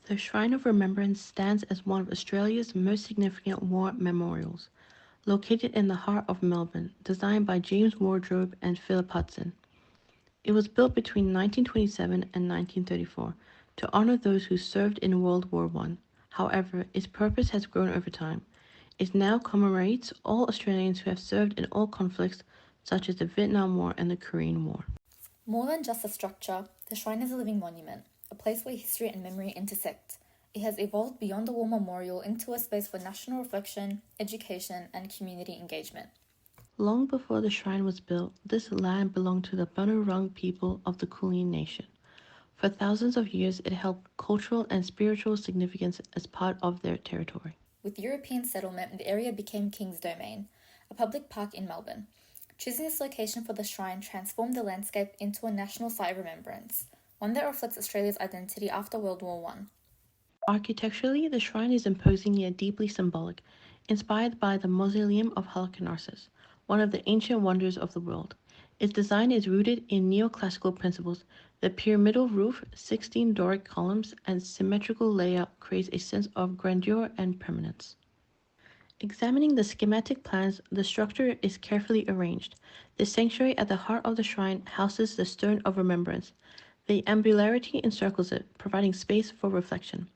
The Shrine of Remembrance stands as one of Australia's most significant war memorials, located in the heart of Melbourne, designed by James Wardrobe and Philip Hudson. It was built between 1927 and 1934 to honor those who served in World War I. However, its purpose has grown over time. It now commemorates all Australians who have served in all conflicts, such as the Vietnam War and the Korean War. More than just a structure, the shrine is a living monument, a place where history and memory intersect. It has evolved beyond a war memorial into a space for national reflection, education, and community engagement. Long before the shrine was built, this land belonged to the Bunurong people of the Kulin Nation. For thousands of years, it held cultural and spiritual significance as part of their territory. With European settlement, the area became King's Domain, a public park in Melbourne. Choosing this location for the shrine transformed the landscape into a national site of remembrance, one that reflects Australia's identity after World War I. Architecturally, the shrine is imposing yet deeply symbolic, inspired by the Mausoleum of Halicarnassus, one of the ancient wonders of the world. Its design is rooted in neoclassical principles. The pyramidal roof, 16 Doric columns, and symmetrical layout creates a sense of grandeur and permanence. Examining the schematic plans, the structure is carefully arranged. The sanctuary at the heart of the shrine houses the Stone of Remembrance. The ambulatory encircles it, providing space for reflection.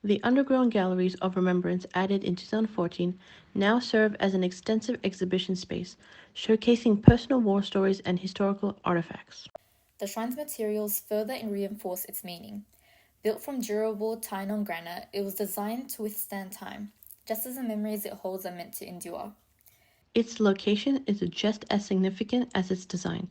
The underground galleries of Remembrance, added in 2014, now serve as an extensive exhibition space, showcasing personal war stories and historical artifacts. The shrine's materials further reinforce its meaning. Built from durable Tainon granite, it was designed to withstand time, just as the memories it holds are meant to endure. Its location is just as significant as its design.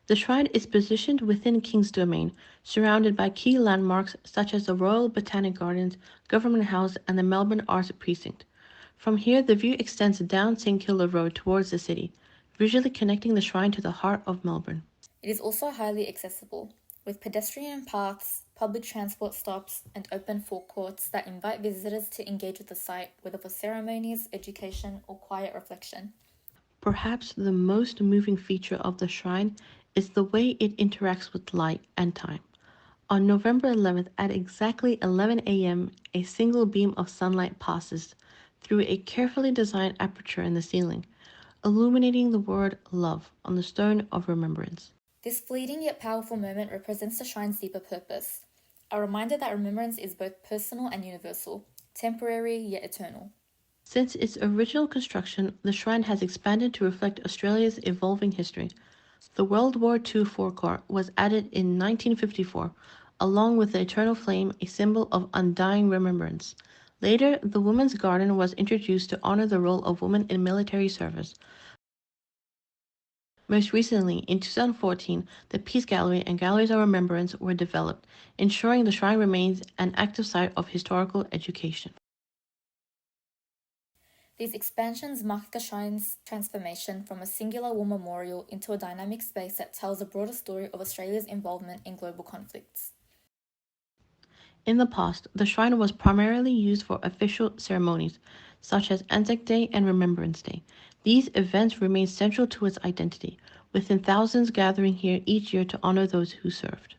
The shrine is positioned within King's Domain, surrounded by key landmarks such as the Royal Botanic Gardens, Government House, and the Melbourne Arts Precinct. From here, the view extends down St Kilda Road towards the city, visually connecting the shrine to the heart of Melbourne. It is also highly accessible, with pedestrian paths, public transport stops, and open forecourts that invite visitors to engage with the site, whether for ceremonies, education, or quiet reflection. Perhaps the most moving feature of the shrine is the way it interacts with light and time. On November 11th at exactly 11 a.m., a single beam of sunlight passes through a carefully designed aperture in the ceiling, illuminating the word love on the stone of remembrance. This fleeting yet powerful moment represents the shrine's deeper purpose, a reminder that remembrance is both personal and universal, temporary yet eternal. Since its original construction, the shrine has expanded to reflect Australia's evolving history. The World War II forecourt was added in 1954, along with the eternal flame, a symbol of undying remembrance. Later, the Women's Garden was introduced to honor the role of women in military service. Most recently, in 2014, the Peace Gallery and Galleries of Remembrance were developed, ensuring the shrine remains an active site of historical education. These expansions mark the shrine's transformation from a singular war memorial into a dynamic space that tells a broader story of Australia's involvement in global conflicts. In the past, the shrine was primarily used for official ceremonies, such as Anzac Day and Remembrance Day. These events remain central to its identity, with thousands gathering here each year to honor those who served.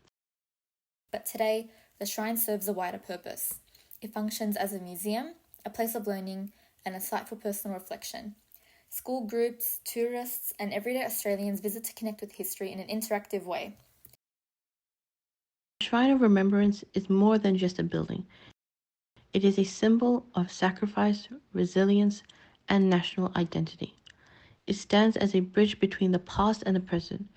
But today, the shrine serves a wider purpose. It functions as a museum, a place of learning, and a site for personal reflection. School groups, tourists, and everyday Australians visit to connect with history in an interactive way. The Shrine of Remembrance is more than just a building. It is a symbol of sacrifice, resilience, and national identity. It stands as a bridge between the past and the present,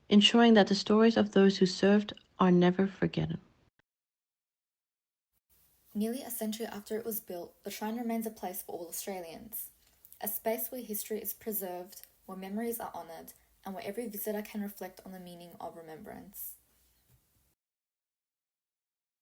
ensuring that the stories of those who served are never forgotten. Nearly a century after it was built, the shrine remains a place for all Australians. A space where history is preserved, where memories are honoured, and where every visitor can reflect on the meaning of remembrance.